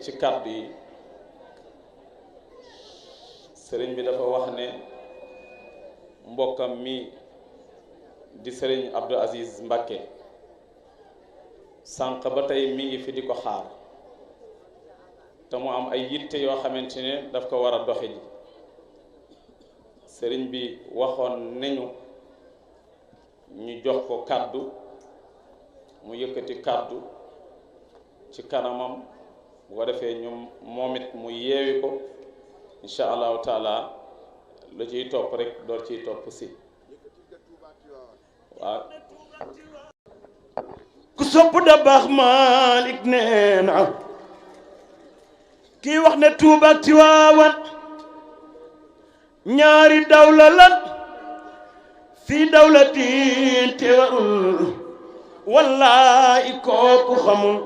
ci kàddu yi sëriñ bi dafa wax ne mbokkam mi di sëriñ Abdou Aziz Mbacké sànq ba tey mi ngi fi di ko xaar te mu am ay yitte yoo xamante ne daf ko war a doxe ji sëriñ bi waxoon nañu ñu jox ko kàddu mu yëkkati kàddu ci kanamam bu ko defee ñu moom it mu yeewi ko incha allahu taala lu ciy topp rek door ciy topp si waaw ku sopp da baax Malick nee na kii wax ne Tuuba ak Tiwaawan ñaari dawla lan fii dawlatin teewul wallaay kooku xamul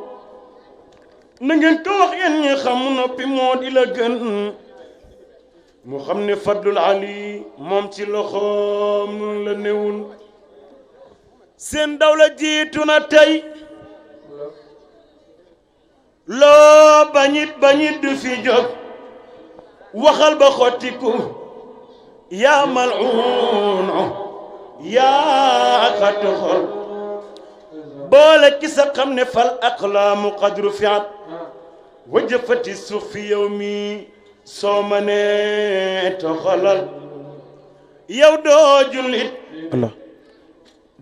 na ngeen ko wax yéen ñi xam noppi moo di la gën mu xam ne fadlul ali moom ci loxoom la newul seen dawla jiitu na tey loo bañit du fi jóg waxal ba xottiku yaa mal'uun yaa xat xol boole ki sa xam ne fal aqlaamu qad rufi'at wajafati suuf fi yow mi soo ma ne toxalal yow doo jullit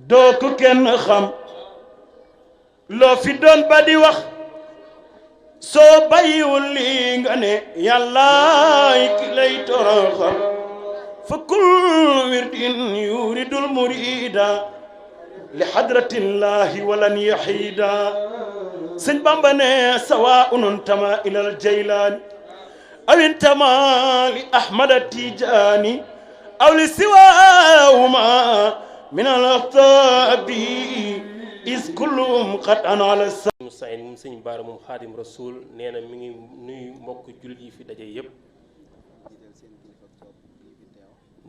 doo ku kenn xam loo fi doon ba di wax soo bàyyiwul li nga ne yàllaay ki lay toroxal fa kul wirdin yuridul murida li hadratillahi walan yahida sëñ Bamba ne sawaa'un intama ilal jaylaani aw intama li ahmada tijaani aw li siwaahuma min al axtaabi is kullum qat'an ala Saïd moom sëñ Baara moom xaadim rasul nee na mi ngi nuyu mbokk jullit yi fi daje yépp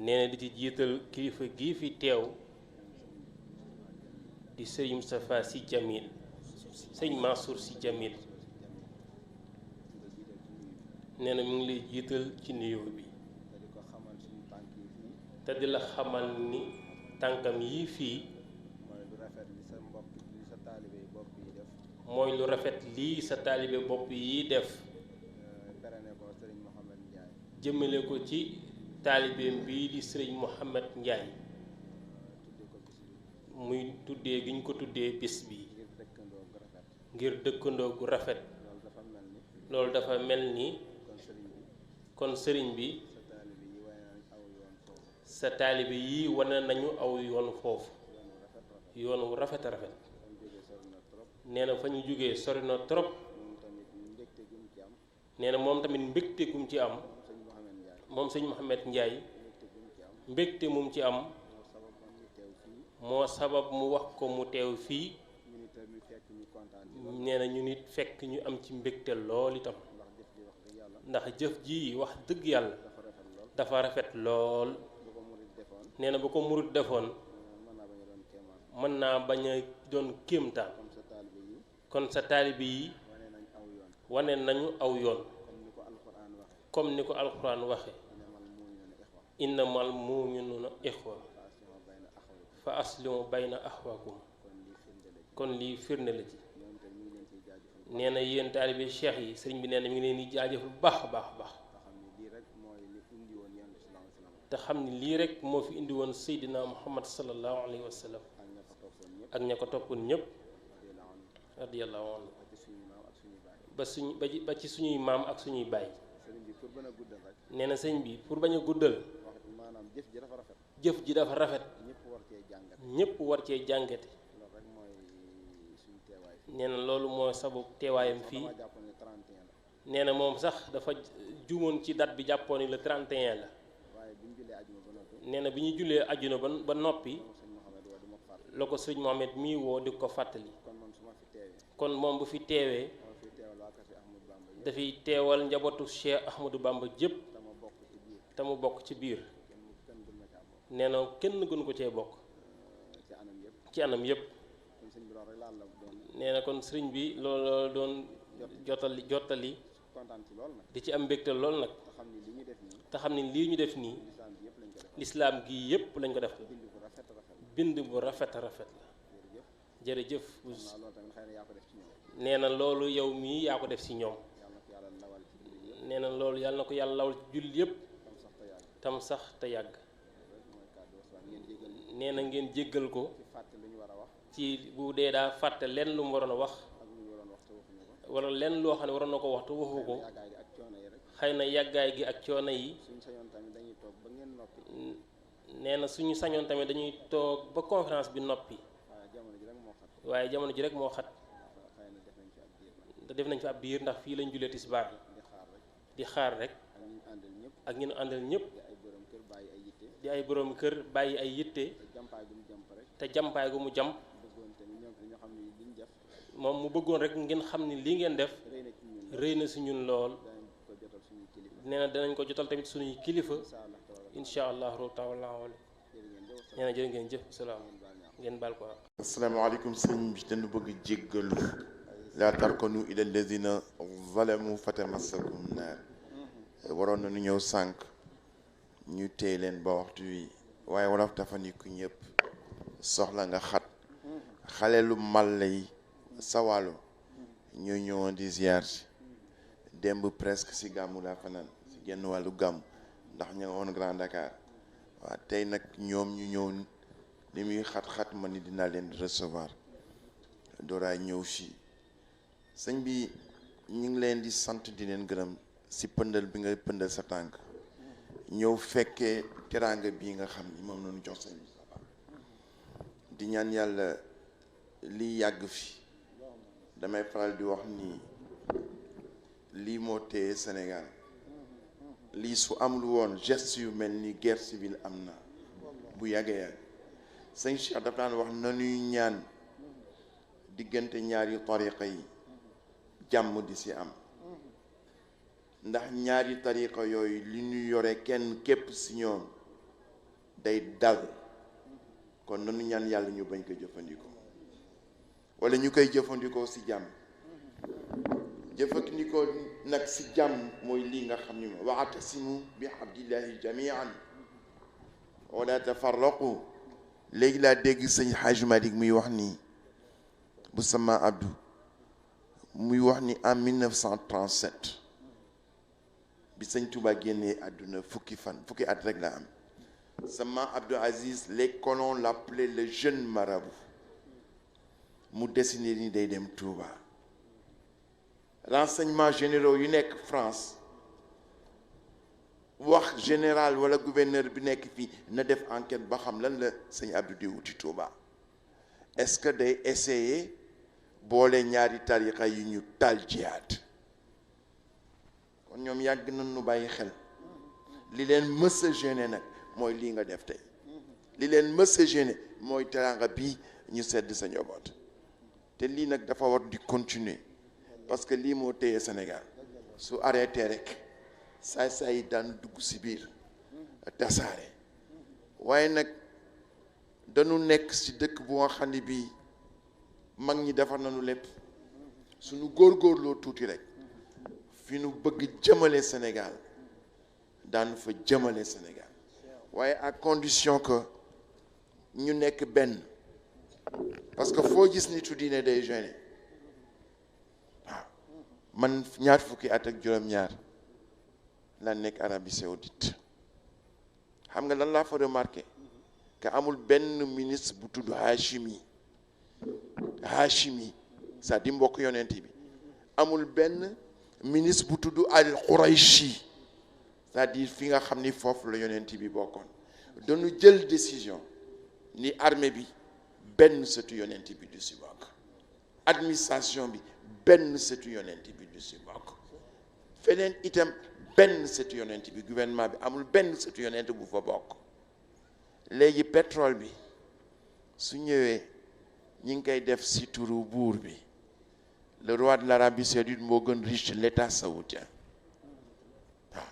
nee na di ci jiital kilifa gii fi teew di sëriñ Moustapha Sy Jamil sëñ Mansour Sy Jamil nee na mi ngi lay jiital ci nuyoo bi te di la xamal ni tànkam yii fii mooy lu rafet lii sa taalibe bopp yi def jëmale ko ci taalibeem bii di sëriñ Mouhamed Ndiaye muy tuddee gi ñu ko tuddee bis bi ngir dëkkandoo gu rafet loolu dafa mel ni kon sëriñ bi sa taalibe yi wane nañu aw yoon foofu yoon wu rafet a rafet nee na fa ñu jógee sori na trop nee na moom tamit mbégte gum ci am moom sëñ Mouhamed Ndiaye mbégte mum ci am moo sabab mu wax ko mu teew fii nee na ñu nit fekk ñu am ci mbégte lool itam ndax jëf ji wax dëgg yàlla dafa rafet lool nee na bu ko murit defoon mën naa bañ a doon kéemtaan kon sa taalibe yi wane nañu aw yoon comme ni ko alxuraan waxe innamal mu'minuuna ixwa fa aslimu bayna axwaakum kon lii firnde la ci nee na yéen taalibe cheikh yi sëriñ bi nee na mi ngi leen di jaajëf bu baax a baax a baax te xam ni lii rek moo fi indi woon Seydina Muhammad sallallahu alayhi wa sallam ak ña ko toppoon ñëpp radiyallahu anhu ba ci suñuy maam ak suñuy baay nee na sëñ bi pour bañ a guddal jëf ji dafa rafet ñëpp war cee jàngate nee na loolu mooy sababu teewaayam fii nee na moom sax dafa juumoon ci date bi jàppoon ni le 31 la nee na bi ñu jullee ajjuna ba noppi la ko sëñ Mohamed mii woo di ko fàttali kon moom bu fi teewee dafay teewal njabootu Cheikh Ahmadou Bamba jépp te mu bokk ci biir nee na kenn gënu ko cee bokk ci anam yépp nee na kon sëriñ bi loolu doon jottali di ci am mbégte lool nag te xam ni lii ñu def nii lislaam gi yépp lañ ko def bind bu rafet rafet la jërëjëf nee na loolu yow mii yaa ko def ci ñoom nee na loolu yàlla na ko yàlla lawal ci jullit yépp tam sax te yàgg nee na ngeen jéggal ko ci bu dee daa fàtte lenn lu mu waroon a wax wala lenn loo xam ne waroon na ko wax te waxu ko xëy na yàggaay gi ak coono yi nee na suñu sañoon tamit dañuy toog ba conférence bi noppi waaye jamono ji rek moo xat def nañ fi ab diir ndax fii lañ jullee tisbaar di xaar rek ak ñu àndal ñëpp di ay borom kër bàyyi ay yitte te jàmpaay gu mu jàmp moom mu bëggoon rek ngeen xam ni lii ngeen def rëy na si ñun lool nee na danañ ko jotal tamit suñuy kilifa incha allahu taala nee na jërë ngeen jëf salaam ngeen baal ko. asalaamaaleykum sëñ bi dañu bëgg jéggalu laa tarkanu ila alladina zalamu fatamassakum naar waroon nañu ñëw sànq ñu téye leen ba waxtu wi waaye wolof dafa ni ku ñëpp soxla nga xat xale lu mal yi sawaalo ñoo ñëwoon di ziar si démb presque si gàmmu laa fanaan si genn wàllu gàmmu ndax ña nga woon Grand Dakar waaw tey nag ñoom ñu ñëw li muy xat-xat ma ni dinaa leen recevoir dooraay ñëw fii sëñ bi ñu ngi leen di sant di leen gërëm si pëndal bi nga pëndal sa tànk ñëw fekkee teraanga bii nga xam ni moom lañu jox sëñ bi di ñaan yàlla lii yàgg fi damay faral di wax ni lii moo téye Sénégal lii su amul woon geste yu mel ni guerre civile am na bu yàggee yàgg sëñ Cheikh dafa daan wax nañuy ñaan diggante ñaari tariqa yi jàmm di si am ndax ñaari tariqa yooyu li ñu yore kenn képp si ñoom day dal kon nañu ñaan yàlla ñu bañ ko jëfandikoo wala ñu koy jëfandikoo si jàmm jëfandikoo nag si jàmm mooy lii nga xam ni ma wa'tasimu bi hablillahi jami'an wala tafarraqu léegi laa dégg sëñ Hadj Malick muy wax ni bu sama Abdou muy wax ni en 1937 bi sëñ Touba génnee àdduna fukki at rek la am sama Abdou Aziz les colons l'appelaient le jeune marabout mu dessiné ni day dem Touba renseignements généraux yu nekk France wax général wala gouverneur bi nekk fii na def enquête ba xam lan la sëñ Abdou di wuti Touba est-ce que day essayer boole ñaari tariqa yi ñu taal jihaad kon ñoom yàgg nañ nu bàyyi xel li leen mës a gêné nag mooy lii nga def tey li leen mës a gêné mooy teraanga bii ñu sedd sa njaboot te lii nag dafa war di continuer parce que lii moo téye Sénégal su arrêté rek saay yi daan dugg si biir tasaare waaye nag dañu nekk si dëkk bu nga xam ne bii mag ñi defar nañu lépp suñu góorgóorloo tuuti rek fi nu bëgg jëmale Sénégal daan fa jëmale Sénégal waaye à condition que ñu nekk benn parce que foo gis nitu diine day gêné waaw man ñaar fukki at ak juróom-ñaar la nekk Arabie Saoudite xam nga lan laa fa remarqué que amul benn ministre bu tudd Hachimi c'est-à-dire mbokk yonent bi amul benn ministre bu tudd al Qurayshi c'est-à-dire fi nga xam ni foofu la yonent bi bokkoon dañu jël décision ni armée bi benn sëtu yonent bi du si bokk administration bi benn sëtu yonent bi du si bokk feneen itam benn sëtu yonent bi gouvernement bi amul benn sëtu yonent bu fa bokk léegi pétrole bi su ñëwee ñi ngi koy def si turu buur bi le roi de l'Arabie saoudite moo gën riche l'état saoudien waaw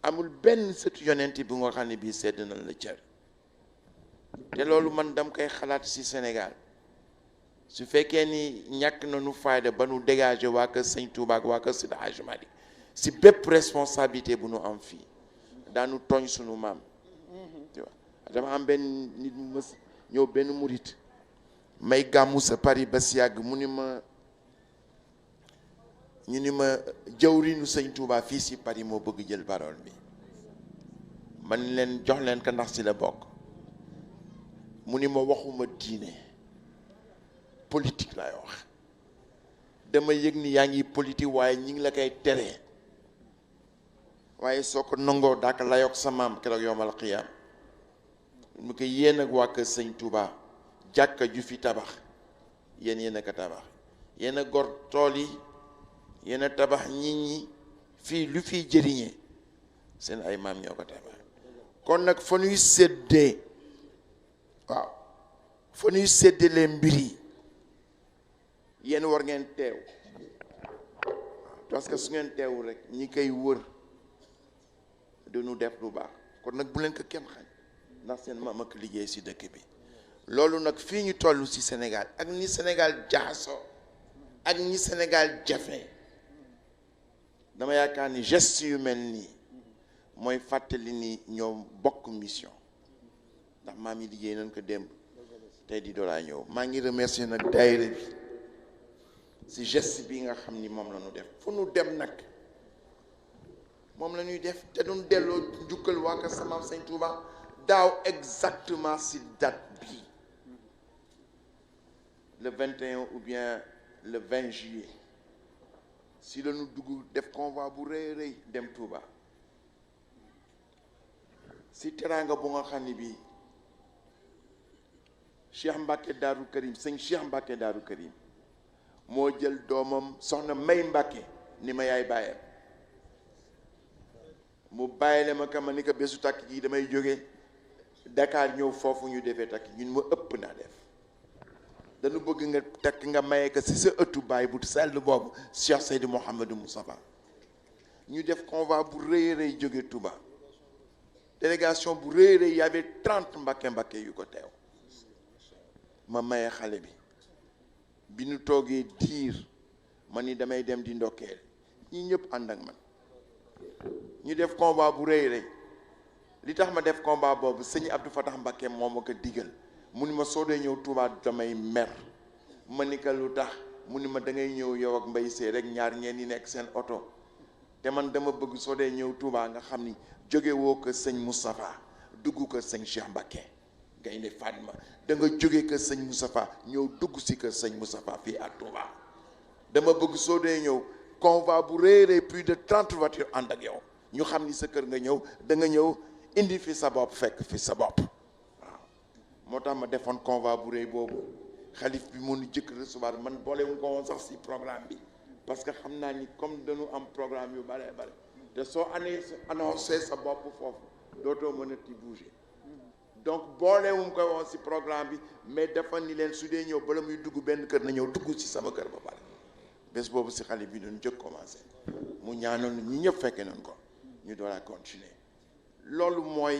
amul benn sëtu yonent bi nga xam ne bii sedd na la cër te loolu man dam koy xalaat si Sénégal su fekkee ni ñàkk nañu fayda ba nu dégager waa kër Sëñ Touba ak waa kër Seydi Hadji Malick si bépp responsabilité bu nu am fii daanu tooñ sunu maam tu vois dama am benn nit mu mës ñëw benn murit may gàmmu sa Paris ba si yàgg mu ni ma ñu ni ma jawriñu sëñ Touba fii si Paris moo bëgg jël parole bi man leen jox leen ko ndax si la bokk mu ni ma waxuma diine politique laay wax dama yëg ni yaa ngi politique waaye ñi ngi la koy tere waaye soo ko nangoo daaka layoog sa maam keroog yowmal xiyaam mu ko yéen ak waa kër sëñ Touba jàkka ju fi tabax yéen a ko tabax yéen a gor tool yi yéen a tabax nit ñi fii lu fiy jëriñee seen ay maam ñoo ko tabax kon nag fa ñuy séddee waaw fa ñuy séddalee mbir yi yéen war ngeen teew parce que su ngeen teewul rek ñi koy wër duñu def lu baax kon nag bu leen ko kenn xañ ndax seen maam ak liggéey si dëkk bi loolu nag fii ñu toll si Sénégal ak ni Sénégal jaxasoo ak ni Sénégal jafe dama yaakaar ni geste yu mel nii mooy fàttali ni ñoom bokk mission ndax maam yi liggéey nañ ko démb tey di doolaa ñëw maa ngi remercier nag daayira bi si geste bi nga xam ni moom la ñu def fu nu dem nag moom la ñuy def te duñ delloo njukkal waa ka sama Sëñ Touba daaw exactement si date bi le 21 ou bien le 20 juillet si la ñu dugg def convoi bu rëy rëy dem Touba si teraanga bu nga xam ni bii Cheikh Mbacke Daaru Karim sëñ Cheikh Mbacke Daaru Karim moo jël doomam soxna May Mbacke ni ma yaay bàyyam mu bàyyile ma ka ma ni ko bésu takk gi damay jóge Dakar ñëw foofu ñu defee takk ñun ma ëpp naa def dañu bëgg nga takk nga maye ko si sa ëttu baay bu sell boobu Cheikh Seydou Mouhamadou Moustapha ñu def convoi bu rëy rëy jóge Touba délégation bu rëy rëy y avait 30 Mbacke yu ko teew ma maye xale bi ñu toogee diir ma ni damay dem di ndokkeel ñi ñëpp ànd ak man ñu def combat bu rëy rëy li tax ma def combat boobu sëñ Abdou Fatah Mbacke moo ma ko digal mu ni ma soo dee ñëw Touba damay mer ma ni ko lu tax mu ni ma da ngay ñëw yow ak mbay see rek ñaar ngeen di nekk seen oto te man dama bëgg soo dee ñëw Touba nga xam ni jóge woo ko sëñ Moustapha dugg ko sëñ Cheikh Mbacke Gaynde Fatma da nga jóge kër sëñ Moustapha ñëw dugg si kër sëñ Moustapha fii à Touba dama bëgg soo dee ñëw convoi bu réeree plus de 30 voitures ànd ak yow ñu xam ni sa kër nga ñëw da nga ñëw indi fi sa bopp fekk fi sa bopp waaw moo tax ma defoon convoi bu réy boobu xalif bi mënu jëkk recevoir man boolewuñ ko woon sax si programme bi parce que xam naa ni comme dañu am programme yu bare bare te soo annoncé sa bopp foofu dootoo mën a ti bouger donc boolewum ko woon si programme bi mais dafa ni leen su dee ñëw bala muy dugg benn kër na ñëw dugg si sama kër ba pare bés boobu si xale bi doon jëkk commencé mu ñaanoon ñi ñëpp fekke nañ ko ñu doon a continuer loolu mooy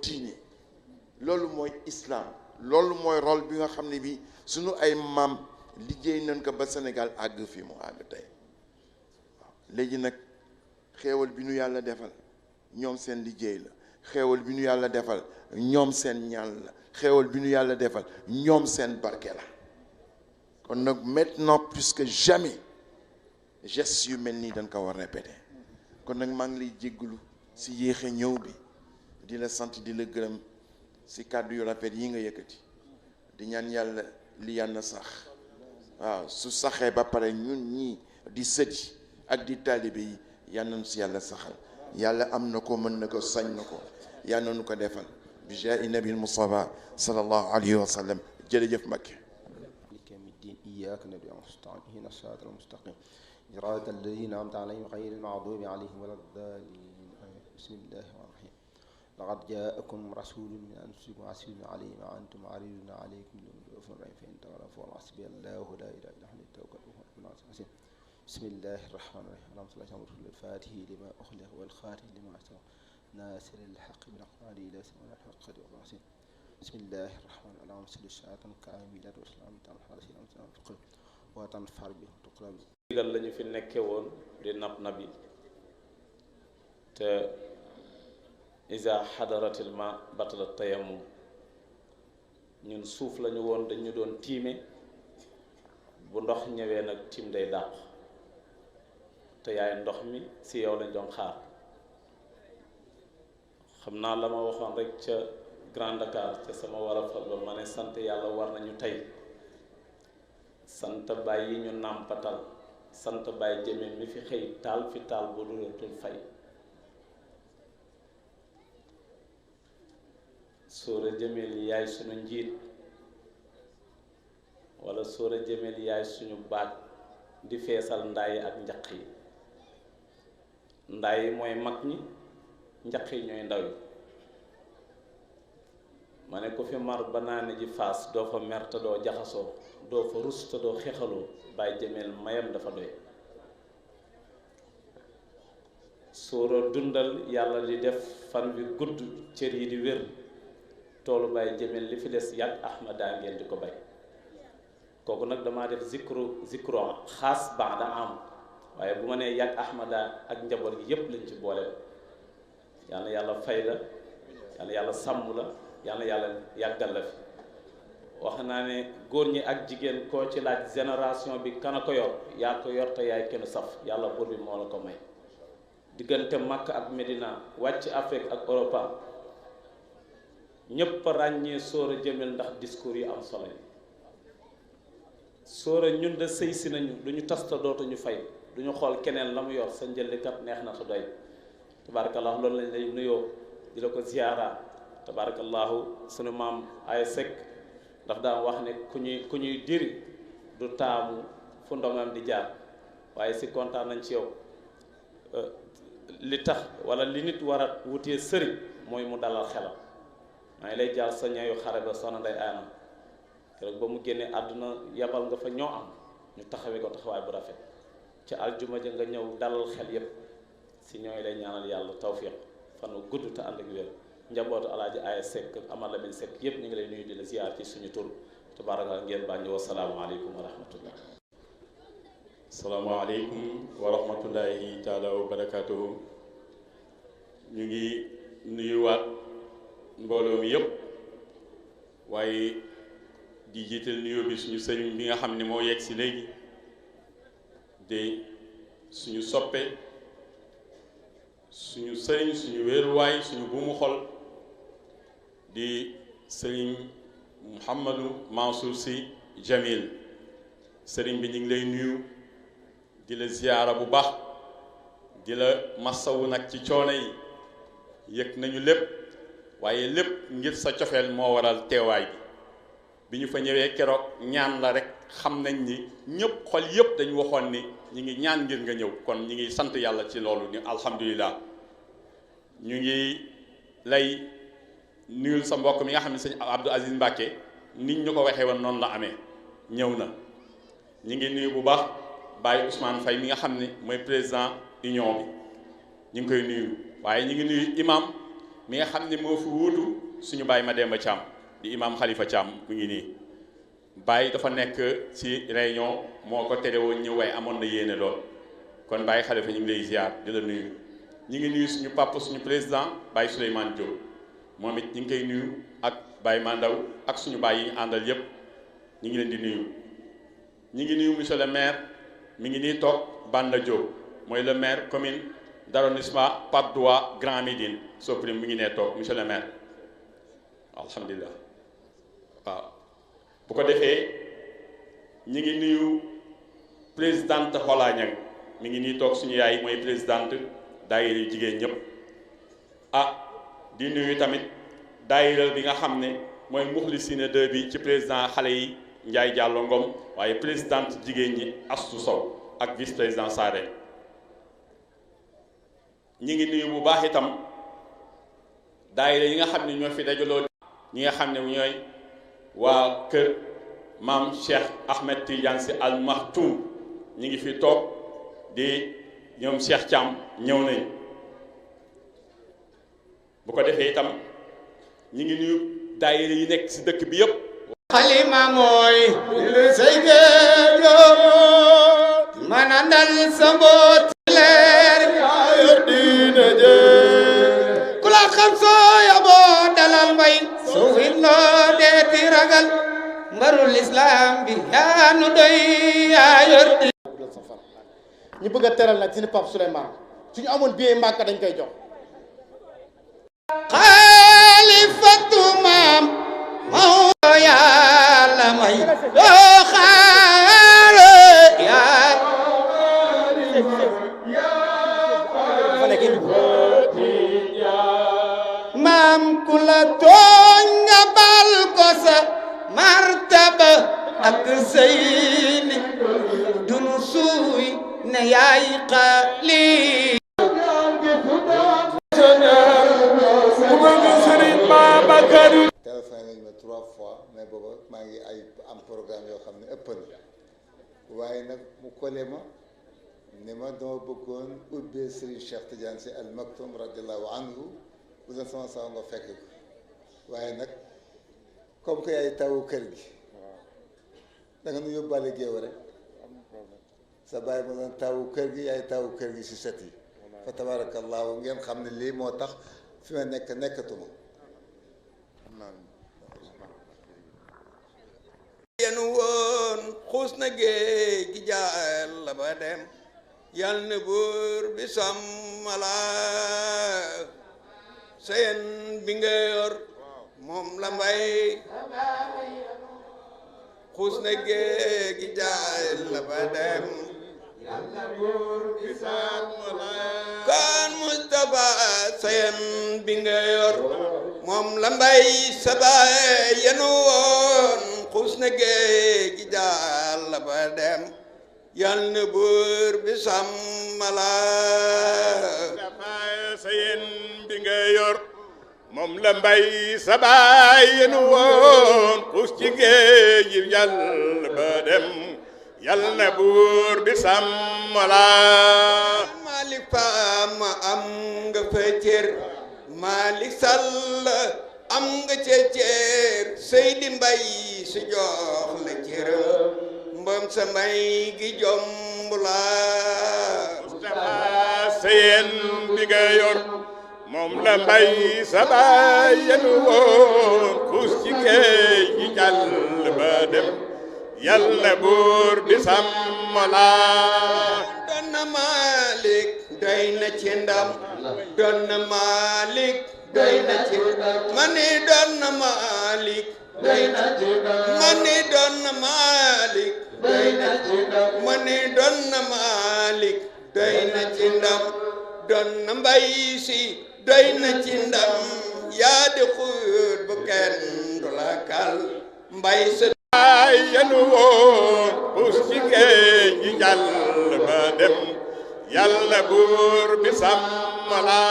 diine loolu mooy islam loolu mooy rôle bi nga xam ne bi suñu ay maam liggéey nañ ko ba Sénégal àgg fii mu àgg tey waaw léegi nag xéewal bi nu yàlla defal ñoom seen liggéey la xéewal bi nu yàlla defal ñoom seen ñaan la xéewal bi nu yàlla defal ñoom seen barke la kon nag maintenant plus que jamais gestes yu mel nii dañ ko war répéter kon nag maa ngi lay jéggalu si yéexe ñëw bi di la sant di la gërëm si kàddu yu rafet yi nga yëkkati di ñaan yàlla li yàlla sax waaw su saxee ba pare ñun ñii di sëti ak di taalibe yi yal nañu si yàlla saxal yàlla am na ko mën na ko sañ na ko yal nañu ko defal bi jaahi nabil Mustafa sallallahu alayhi wa sallam jërëjëf Mbacké إياك نبي ونستعين اهدنا الصراط المستقيم صراط الذين أنعمت عليهم غير المغضوب عليهم ولا الضالين بسم الله الرحمن الرحيم لقد جاءكم رسول من أنفسكم عزيز عليه ما أنتم عزيز عليكم فإن تولوا فقل حسبي الله لا إله إلا هو توكلوا على العزيز بسم الله الرحمن الرحيم اللهم صل على محمد الفاتح لما أخلق والخاتم لما سبق ناصر الحق بالأقوال إلى سماع الحق والعظيم بسم الله الرحمن الرحيم اللهم صل الشهادة كاملة وسلام على سيدنا محمد وتنفر به وتقرب ndigal lañu fi nekke woon di nabi te isa xadaratil ma batala tayammum ñun suuf lañu woon dañu doon tiime bu ndox ñëwee nag tiim day dàq te yaay ndox mi si yow lañ doon xaar xam naa la ma waxoon rek ca Grand Dakar ca sama warafal ba ma ne sant yàlla war nañu tey sant baay yi ñu nàmpatal sant baay jëmee mi fi xëy taal fi taal bu dulatul fay sóora jëmeel yaay suñu njiit wala sóora jëmeel yaay suñu baat di feesal ndaay ak njaq yi ndaay yi mooy mag ñi njaq yi ñooy ndaw yi ma ne ko fi mar ba naane ji faas doo fa mer te doo jaxasoo doo fa rus te doo xexaloo bàyyi jëmeel mayam dafa doy sóora dundal yàlla di def fan bi gudd cër yi di wér toolu bàyyi jëmeel li fi des yàgg ahmada ngeen di ko bay kooku nag damaa def zikru xaas baada am waaye bu ma nee yàgg ahmada ak njaboot gi yépp lañ ci boole yal na yàlla fay la yal na yàlla sàmm la yal na yàlla yàggal la fi wax naa ne góor ñi ak jigéen koo ci laaj génération bi kana ko yor yaa ko yor te yaay kenn saf yàlla buur bi moo la ko may diggante Makka ak Medina wàcc Afrique ak Europa ñépp ràññee sóora jëmeel ndax discours yu am solo yi sóora ñun de sëy si nañu duñu tasta dootuñu fay duñu xool keneen la mu yor sa njëllikat neex na te doy tabarakallahu loolu lañ lay nuyoo di la ko ziyaara tabarakallahu sunu maam ay Seck ndax daan wax ne ku ñuy diri du taamu fu ndongam di jaar waaye si kontaan nañ ci yow li tax wala li nit war a wutee sëriñ mooy mu dalal xelam maa ngi lay jaar sa ñayu xare ba soxna Ndey Aana keroog ba mu génnee àdduna yabal nga fa ñoo am ñu taxawee ko taxawaay bu rafet ca aljuma ja nga ñëw dalal xel yépp si ñooy lay ñaanal yàlla tawfiq fan wu gudd te ànd ak wér njabootu alaaji Aya Seck Amar Lamine Seck yépp ñu ngi lay nuyu di la ziyaar ci suñu tur tabaaraka ngeen bànni wasalaamu aleykum wa rahmatullah. asalaamaaleykum wa rahmatullahi taala wa barakaatuhu. ñu ngi nuyuwaat mbooloo mi yëpp waaye di jiital nuyoo bi suñu sëriñ bi nga xam ne moo yegg si léegi de suñu soppe suñu sëriñ suñu wéeruwaay suñu buumu xol di sëriñ Mouhamadou Mansour Sy Jamil sëriñ bi ñu ngi lay nuyu di la ziyaara bu baax di la massawu nag ci coono yi yëg nañu lépp waaye lépp ngir sa cofeel moo waral teewaay bi ñu fa ñëwee keroog ñaan la rek xam nañ ni ñëpp xol yëpp dañu waxoon ni ñi ngi ñaan ngir nga ñëw kon ñi ngi sant yàlla ci loolu ni alhamdulilah. ñu ngi lay nuyul sa mbokk mi nga xam ne sëñ Abdou Aziz Mbacke nit ñu ko waxee woon noonu la amee ñëw na ñi ngi nuyu bu baax Baye Ousmane Faye mi nga xam ne mooy président union bi ñu ngi koy nuyu waaye ñu ngi nuyu imam mi nga xam ne moo fi wuutu suñu Baye Mademba Thiam di imam Khalifa Thiam mu ngi nii Baye dafa nekk ci réunion moo ko tere woon ñëw waaye amoon na yéene lool kon Baye Khalifa ñu ngi lay ziar di la nuyu ñu ngi nuyu suñu papa suñu président Baye Souleymane Diop moom it ñu ngi koy nuyu ak Baye Mandaw ak suñu baay yi ñu àndal yépp ñu ngi leen di nuyu ñu ngi nuyu monsieur le maire mi ngi nii toog Banda Diop mooy le maire commune d'arrondissement Patte d'Oie Grand Médine Soprim mi ngi nee toog monsieur le maire alhamdulilah waaw bu ko defee ñu ngi nuyu présidente Xola Ñang mi ngi nii toog suñu yaay mooy présidente daayira yu jigéen ñëpp di nuyu tamit daayira bi nga xam ne mooy Muxlisina 2 bi ci président xale yi Ndiaye Diallo Ngom waaye présidente jigéen ñi Astou Sow ak vice président Sare ñi ngi nuyu bu baax itam daayira yi nga xam ne ñoo fi dajaloo ñi nga xam ne ñooy waa kër maam Cheikh Ahmed Tidiane Sy Al Maktoum ñi ngi fi toog di ñoom Cheikh Thiam ñëw nañ bu ko defee itam ñi ngi nuyu daayira yi nekk ci dëkk bi yépp xalima mooy lu say géejo mana ñaanal sa mboot leer yaa yor diine jee ku la xam soo yaboo dalal mbay soo willoo deeti ragal mbarul islam bi yaa nu doy yaa yor diine ñu bëgg a teral nag suñu Pape Souleymane suñu amoon billet Màkka dañ koy jox xaalifatu maam Maodo yàlla may doo xaale yaa maam ku la tooñ nga bal ko sa martaba ak seyni dunu suuy ne yaay xaali téléphoné nañ ma 3 fois mais booba maa ngi ay am programme yoo xam ne ëpp na waaye nag mu kole ma ne ma dama bëggoon ubbee Serigne Cheikh Tidiane Sy Al Maktoum radiallahu anhu bu doon sama sawa nga fekk ko waaye nag comme que yaay tawu kër gi da nga nu yóbbaale géew rek sa bàyyi ma doon tawu kër gi yaay tawu kër gi si set yi fa tabarakallahu ngeen xam ne lii moo tax fi ma nekk nekkatuma yenu woon xuus na géej gi jaal la ba dem yal na buur bi sàmmala seen bi nga yor moom la mbay xuus na géej gi jaal la ba dem yal na buur bi sàmmala kan Mustafa seen bi nga yor moom la mbay sabaay yenu woon xuus na géej gi jaal la ba dem yal na buur bi sàmmala sa yéen bi nga yor moom la mbay sabaay yenu woon xuus ci géej gi jaal ba dem yal na buur bi sàmmala Malik Fama am nga fa cër Malik Sall am nga ca cër Seydi Mbay su jox la cëram mbam sa may gi jomb la Mustafa seen bi nga yor moom la mbay sa baay yenu woon xuus ci géej gi jàll ba dem yàlla buur bi sàmm la doon na Malik doy na ci ndam doon na Malik doy na ci ndam mani doon na Malik doy na ci ndam mani doon na Malik doy na ci ndam mani doon na Malik doy na ci ndam doon na Mbay Si doy na ci ndam yaa di xuut bu kenn du la kal mbay sa ay yenu woon xuus ci géej gi jàll ba dem yàlla buur bi sàmm la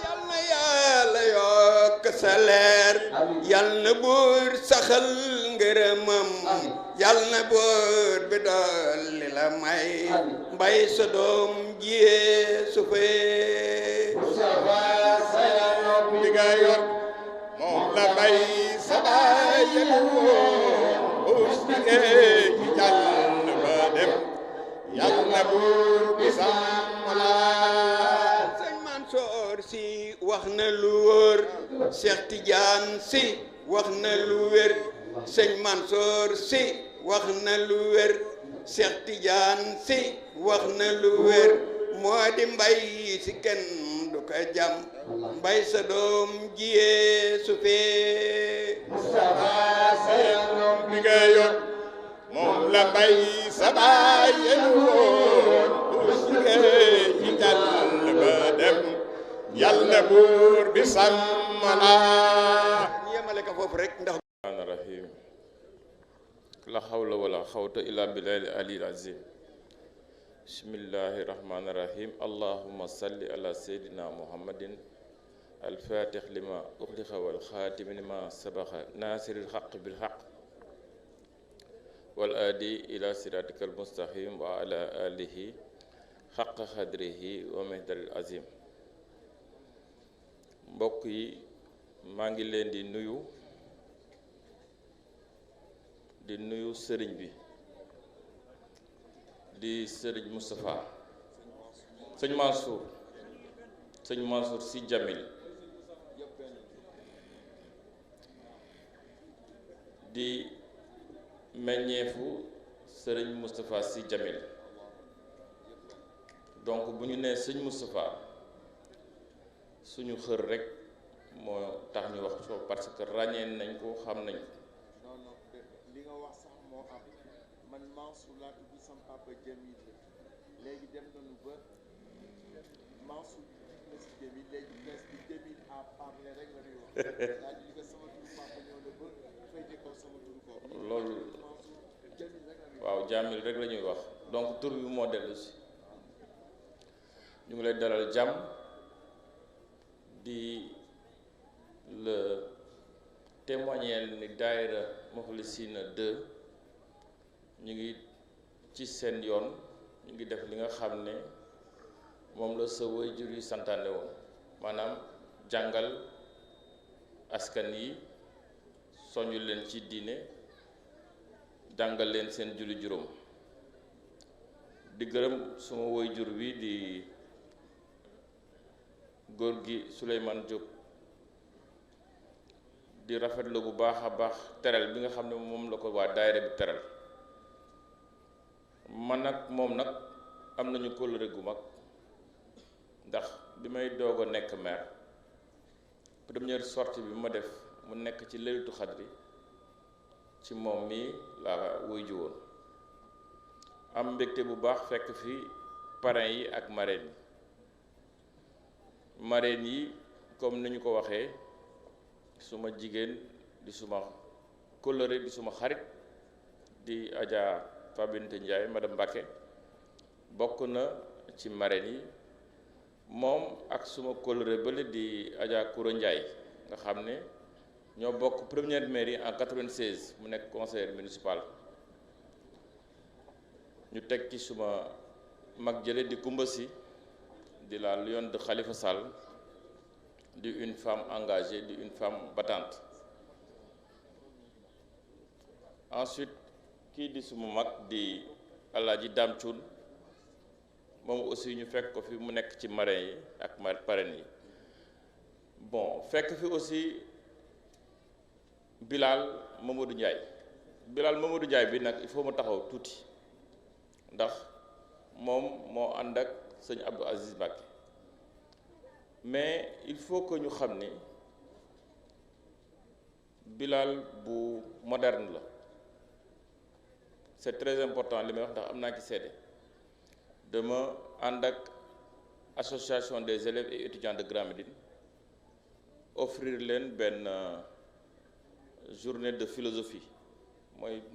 yal na yàlla yokk sa leer yal na buur saxal ngërëmam yal na buur bi dolli la may mbay sa doom jiyee su fee bi nga yor moom la mbay sa baay yenu woon xuus ci géej gi jàll ba dem yàlla buur bi sàmm la sëñ Mansoor Si wax na lu wóor Cheikh Tidiane Si wax na lu wér sëñ Mansoor Si wax na lu wér Cheikh Tidiane Si wax na lu wér moo di mbay si kenn du ko jam mbay sa doom jiyee su fee bi nga yor moom la mbay sa baay yenu woon xuus ci géej gi jàll ba dem yàlla buur bi sàmm la yemale ko foofu rek ndax rahmaan rahim la hawla wala xawta illa billahi aliyil azim bismillahi rahmaan rahim allahumma salli ala sayyidina muhammadin الفاتح لما أغلق والخاتم لما سبق ناصر الحق بالحق والآدي إلى صراطك المستقيم وعلى آله حق قدره ومقداره العظيم mbokk yi maa ngi leen di nuyu sëriñ bi di sëriñ Moustapha sëñ Mansour Sy Djamil di meññeefu sëriñ Moustapha Sy Djamil donc bu ñu nee sëñ Moustapha suñu xër rek moo tax ñu wax ko parce que ràññee nañ ko xam nañ ko. non li nga wax sax moo am man Mansour laa tudd sama papa Jamil léegi dem nañu ba Mansour na si Jamil léegi presque Jamil à parler rek la ñuy wax c'est-à-dire que sama turu papa ñëw na ba féete ko sama turu ko loolu Jamil rek la ñuy wax waaw Jamil rek la ñuy wax donc tur bi moo dellu si ñu ngi lay dalal jàmm di le témoigner ni daayira Moukhlissina 2 ñu ngi ci seen yoon ñu ngi def li nga xam ne moom la sa waajur yi santaane woon maanaam jàngal askan yi soñu leen ci diine jàngal leen seen julli juróom di gërëm suma waajur wi di góor gi Souleymane Diop di rafetlu bu baax a baax teral bi nga xam ne moom la ko waa daayira bi teral man nag moom nag am nañu kóllëre gu mag ndax bi may doog a nekk maire première sortie bi ma def mu nekk ci Laylatul Qadri ci moom mii laa wuy ji woon am mbégte bu baax fekk fi parrain yi ak marraine yi comme ni ñu ko waxee suma jigéen di suma kóllëre di suma xarit di Adja Fabinte Ndiaye madame Mbacké bokk na ci marraine yi moom ak suma kóllëre bële di Adja Koura Ndiaye nga xam ne ñoo bokk première mairie en 96 mu nekk conseiller municipal ñu teg ci suma mag jële di Koumba Sy di la lionne de Khalifa Sall di une femme engagée di une femme battante ensuite kii di suma mag di Alaaji Dame Thioune moom aussi ñu fekk ko fi mu nekk ci marraine yi ak parraine yi bon fekk fi aussi Bilal Mamadou Ndiaye bi nag il faut ma taxaw tuuti ndax moom moo ànd ak sëñ Abdou Aziz Mbacké mais il faut que ñu xam ni Bilal bu moderne la c'est très important li may wax ndax am naa ci seede dama ànd ak association des élèves et étudiants de Grand Médine offrir leen benn journée de philosophie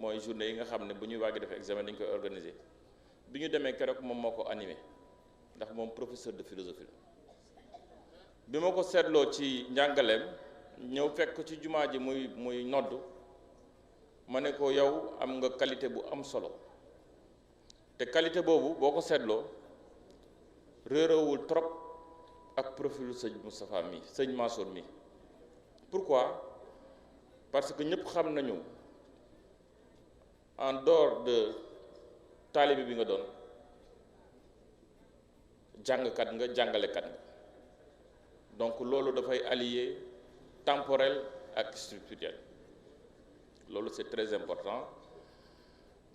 mooy journée yi nga xam ne bu ñuy waagi def examen dañu koy organiser bi ñu demee keroog moom moo ko animé ndax moom professeur de philosophie la bi ma ko seetloo ci njàngaleem ñëw fekk ko ci jumaa ji muy nodd ma ne ko yow am nga qualité bu am solo te qualité boobu boo ko seetloo réerawul trop ak profilu sëñ Moustapha mi sëñ Mansour mi pourquoi parce que ñëpp xam nañu en dehors de taalibe bi nga doon jàngkat nga jàngalekat nga donc loolu dafay allier temporel ak spirituel loolu c'est très important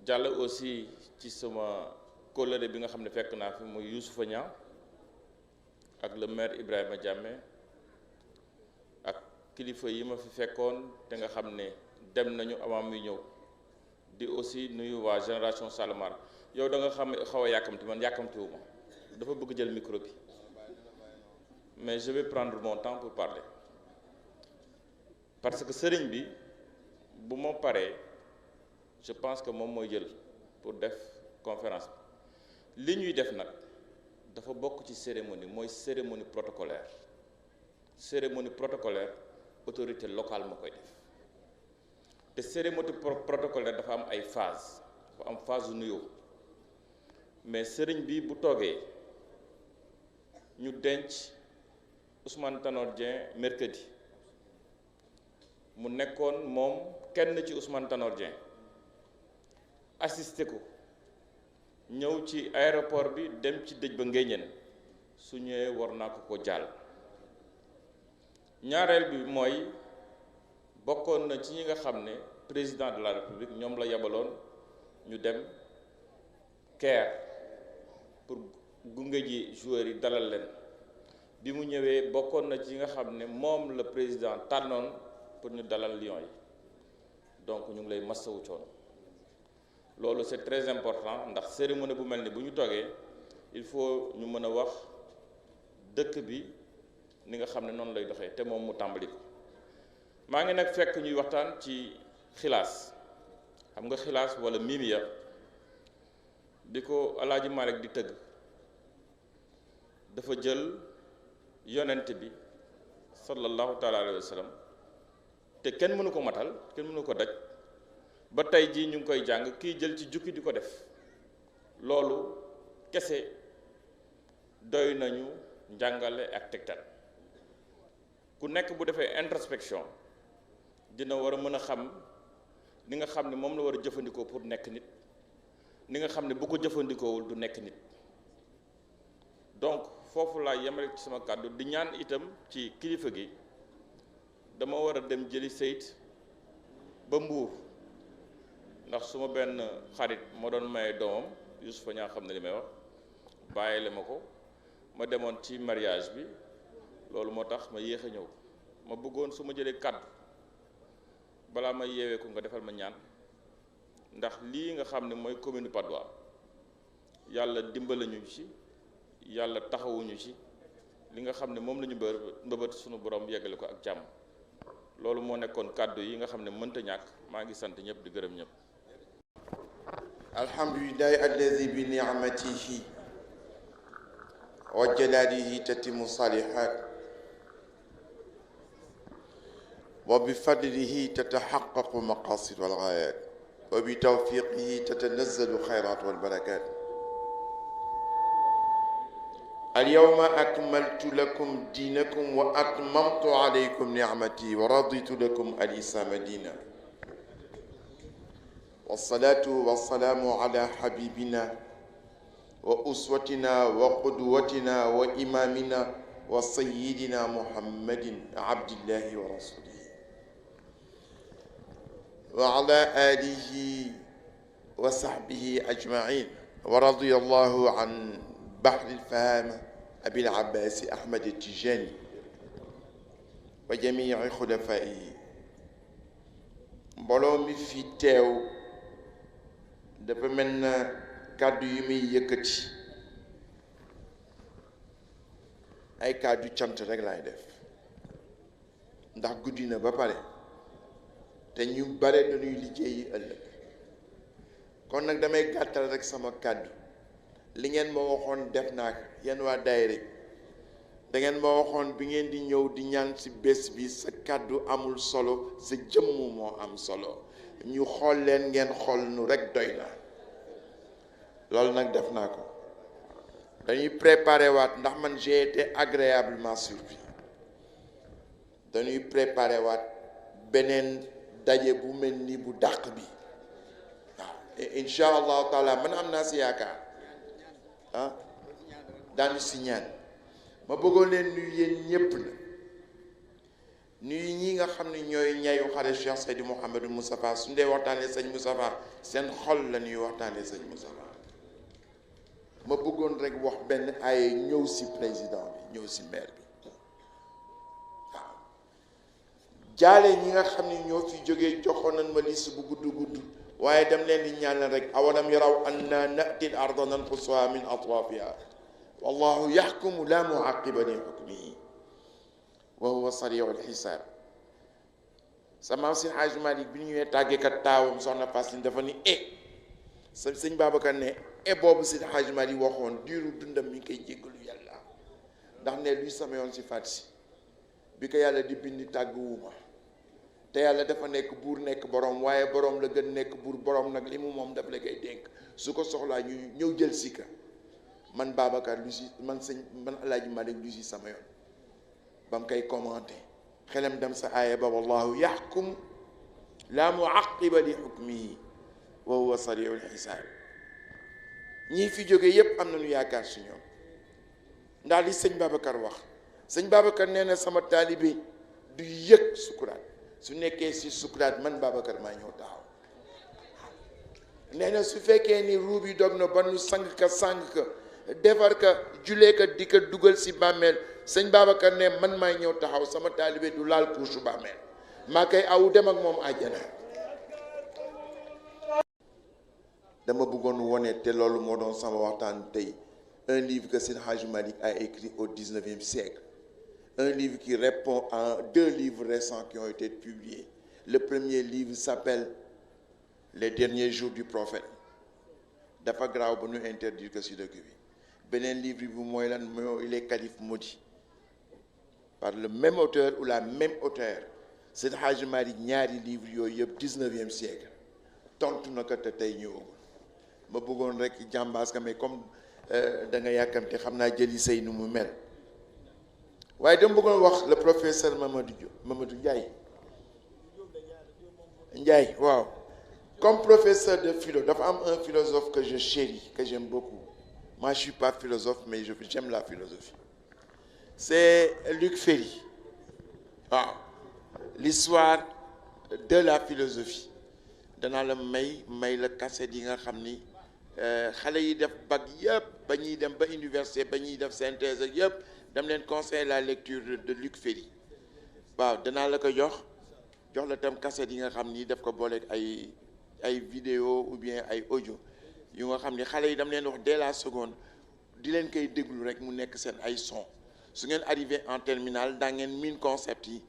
jàll aussi ci sama kóllëre bi nga xam ne fekk naa fi muy Youssoufa Niang ak le maire Ibrahima Diamé ak kilifa yi ma fi fekkoon te nga xam ne dem nañu avant muy ñëw di aussi nuyu waa génération Salomar yow da nga xam xaw a yàkkamti man yàkkamtiwuma dafa bëgg jël micro bi mais je vais prendre mon temps pour parler parce que sëriñ bi bu ma paree je pense que moom mooy jël pour def conférence bi li ñuy def nag dafa bokk ci cérémonie mooy cérémonie protocolaire autorité locale moo koy def te cérémonie protocolaire dafa am ay phase dafa am phase u nuyoo mais sëriñ bi bu toogee ñu denc Ousmane Tanor Dieng mercredi mu nekkoon moom kenn ci Ousmane Tanor Dieng assisté ko ñëw ci aéroport bi dem ci dëj ba Ngéñeen su ñëwee war naa ko jàll. ñaareel bi mooy bokkoon na ci ñi nga xam ne président de la république ñoom la yabaloon ñu dem Caire pour gunge ji joueurs yi dalal leen bi mu ñëwee bokkoon na ci ñi nga xam ne moom la président tànnoon pour ñu dalal Lions yi donc ñu ngi lay masawu coono loolu c'est très important ndax cérémonie bu mel ni bu ñu toogee il faut ñu mën a wax dëkk bi ni nga xam ne noonu lay doxee te moom mu tàmbali ko. maa ngi nag fekk ñuy waxtaan ci xilaas xam nga xilaas wala mimiya di ko Alaaji Malik di tëgg dafa jël yonent bi sallallahu taala alayhi wa sallam te kenn mënu ko matal kenn mënu ko daj ba tey jii ñu ngi koy jàng kii jël ci jukki di ko def loolu kese doy nañu njàngale ak tegtal ku nekk bu defee introspection dina war a mën a xam ni nga xam ne moom la war a jëfandikoo pour nekk nit ni nga xam ne bu ko jëfandikoowul du nekk nit donc foofu laa yemale ci sama kàddu di ñaan itam ci kilifa gi dama war a dem jëli Seyt ba Mbuur ndax suma benn xarit moo doon maye doomam Yusufa ñaa xam ne li may wax bàyyile ma ko ma demoon ci mariage bi loolu moo tax ma yéex a ñëw ma bëggoon su ma jëlee kàddu balaa may yeewee ko nga defal ma ñaan ndax lii nga xam ne mooy commune Patte d'Oie yàlla dimbale ñu ci yàlla taxawuñu ci li nga xam ne moom la ñu mbëbët sunu borom yeggale ko ak jàmm loolu moo nekkoon kàddu yi nga xam ne mënta ñàkk maa ngi sant ñëpp di gërëm ñëpp. alhamdulillahi alladi bi ni'matihi wa jalalihi tatimu salihat wa bi fadlihi tatahaqqaqu maqasid wal ghayat wa bi tawfiqihi tatanazzalu khayrat wal barakat. اليوم أكملت لكم دينكم وأتممت عليكم نعمتي ورضيت لكم الإسلام دينا والصلاة والسلام على حبيبنا وأسوتنا وقدوتنا وإمامنا وسيدنا محمد عبد الله ورسوله وعلى آله وصحبه أجمعين ورضي الله عن بحر الفهامة أبي العباس أحمد التجاني وجميع خلفائه mbooloo mi fi teew dafa mel na kàddu yi muy yëkkati ay kàddu cant rek laay def ndax guddi na ba pare te ñu bare dañuy liggéeyi ëllëg kon nag damay gàttal rek sama kàddu li ngeen ma waxoon def naa ko yéen waa daayira da ngeen ma waxoon bi ngeen di ñëw di ñaan ci bés bi sa kàddu amul solo sa jëmm moo am solo ñu xool leen ngeen xool nu rek doy na loolu nag def naa ko dañuy préparer waat ndax man j'ai été agréablement surpris dañuy préparer waat beneen daje bu mel ni bu dàq bi waaw et incha allahu taala man am naa si yaakaar ah daanu si ñaan ma bëggoon leen nuyu yéen ñépp na nuyu ñi nga xam ne ñooy ñayu xare Cheikh Seydi Mouhamadou Moustapha su dee waxtaanee sëñ Moustapha seen xol la ñuy waxtaanee sëñ Moustapha ma bëggoon rek wax benn ay ñëw si président bi ñëw si maire bi waaw jaale ñi nga xam ne ñoo fi jógee joxoon nañ ma liste bu gudd waaye dem leen di ñaanal rek awalam yaraw anna nati l arda nanqusuha min atrafiha wallahu yaxkumu la muaqiba li xukmihi wa huwa sariu lxisaab sa maam si Hajj Malik bi ñu ñëwee tàggeekat taawam soxna Fassine dafa ni sëñ Babacar ne boobu si Hajj Malik waxoon diiru dundam mi ngi koy jéggalu yàlla ndax ne luy sama yoon si fàtt si bi ko yàlla di bindi tàgguwuma te yàlla dafa nekk buur nekk borom waaye borom la gën nekk buur borom nag li mu moom daf la koy dénk su ko soxlaa ñu ñëw jël si ka man Babacar lu si man Alaaji Malik lu si sama yoon ba mu koy commenté xelam dem sa aaya ba wallahu yaxkum la muaqiba li xukmihi wa huwa sariul xisaab ñii fi jóge yépp am nañu yaakaar si ñoom ndax li sëñ Babacar wax sëñ Babacar nee na sama taalibe du yëg sukuraat su nekkee si sukuraat man Babacar maa ñëw taxaw nee na su fekkee ni ruu bi dog na ba nu sang ka defar ka julee ka di ka dugal si bàmmeel sëñ Babacar ne man maay ñëw taxaw sama taalibe du laal kuusu bàmmeel maa koy aw dem ak moom àjjana. dama bëggoon wone te loolu moo doon sama waxtaan tey un livre que Seydi Hadji Malick a écrit au 19e siècle, un livre qui répond à 2 livres récents qui ont été publiés. Le premier livre s'appelle Les derniers jours du prophète. dafa graaw ba ñu interdire que si dëkk bi beneen livre bi mooy lan mooy les califes maudits par le même auteur ou la même auteur. Seydi Hadji Malick ñaari livre yooyu yëpp 19e siècle tontu na ko te tey ñëwagul ma bëggoon rek jàmbaas ka mais comme da nga yàkkamte xam naa jëli say nu mu mel waaye dama bëggoon wax le professeur Mamadou Ndiaye waaw comme professeur de philo dafa am un philosophe que je chéris que j'aime beaucoup moi je suis pas philosophe mais j'aime la philosophie c'est Luc Ferry waaw l'histoire de la philosophie danaa la may la cassette yi nga xam ni xale yi def bac yëpp ba ñuy dem ba université ba ñuy def synthèse ak yëpp dam leen conseiller la lecture de Luc Ferry waaw danaa la ko jox la tam cassette yi nga xam ni daf ko booleeg ay vidéo ou bien ay audio yu nga xam ni xale yi dam leen wax dès la seconde di leen koy déglu rek mu nekk seen ay son su ngeen arrivé en terminale daa ngeen miin concept yi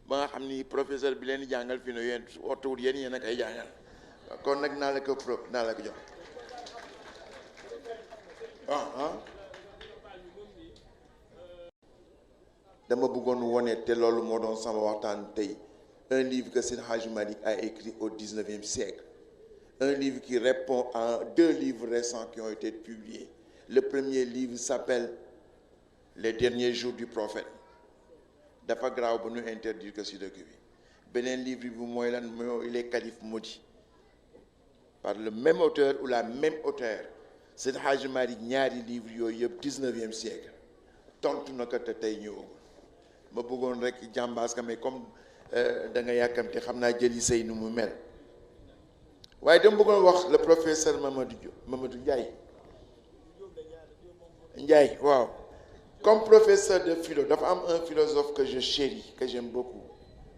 ba nga xam ni professeur bi leen di jàngal fi ne yéen otuwul yéen a koy jàngal kon nag naa la ko jox dama bëggoon wone te loolu moo doon sama waxtaan tey un livre que Seydi Hadji Malick a écrit au 19e siècle, un livre qui répond à 2 livres récents qui ont été publiés. Le premier livre s'appelle Les derniers jours du prophète. dafa graaw ba ñu interdire que si dëkk bi beneen livre bi mooy lan mooy les califes maudits par le même auteur ou la même auteur. Seydi Hadji Malick ñaari livre yooyu yëpp 19e siècle tontu na ko te tey ñëwagul ma bëggoon rek jàmbaas ka mais comme da nga yàkkamte xam naa jëli say nu mu mel waaye dama bëggoon wax le professeur Mamadou Ndiaye waaw comme professeur de philo dafa am un philosophe que je chéris que j'aime beaucoup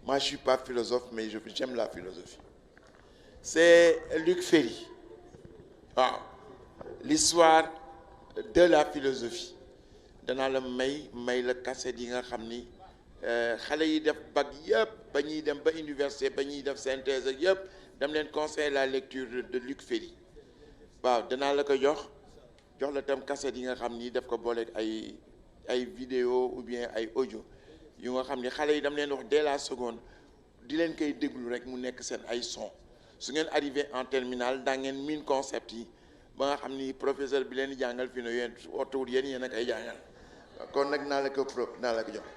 moi je suis pas philosophe mais j'aime la philosophie c'est Luc Ferry waaw l'histoire de la philosophie danaa la may la cassette yi nga xam ni xale yi def bac yëpp ba ñuy dem ba université ba ñuy def synthèse ak yëpp dam leen conseiller la lecture de Luc Ferry waaw danaa la ko jox la tam cassette yi nga xam ni daf ko booleeg ay vidéo ou bien ay audio yu nga xam ni xale yi dam leen wax dès la seconde di leen koy déglu rek mu nekk seen ay son su ngeen arrivé en terminale daa ngeen miin concept yi ba nga xam ni professeur bi leen di jàngal fi ne yéen otuwul yéen a koy jàngal kon nag naa la ko jox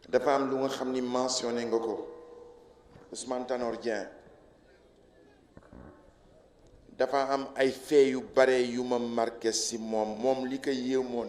dafa am lu nga xam ni mentionné nga ko Ousmane Tanor Dieng dafa am ay fait yu bare yu ma marqué si moom li ko yéemoon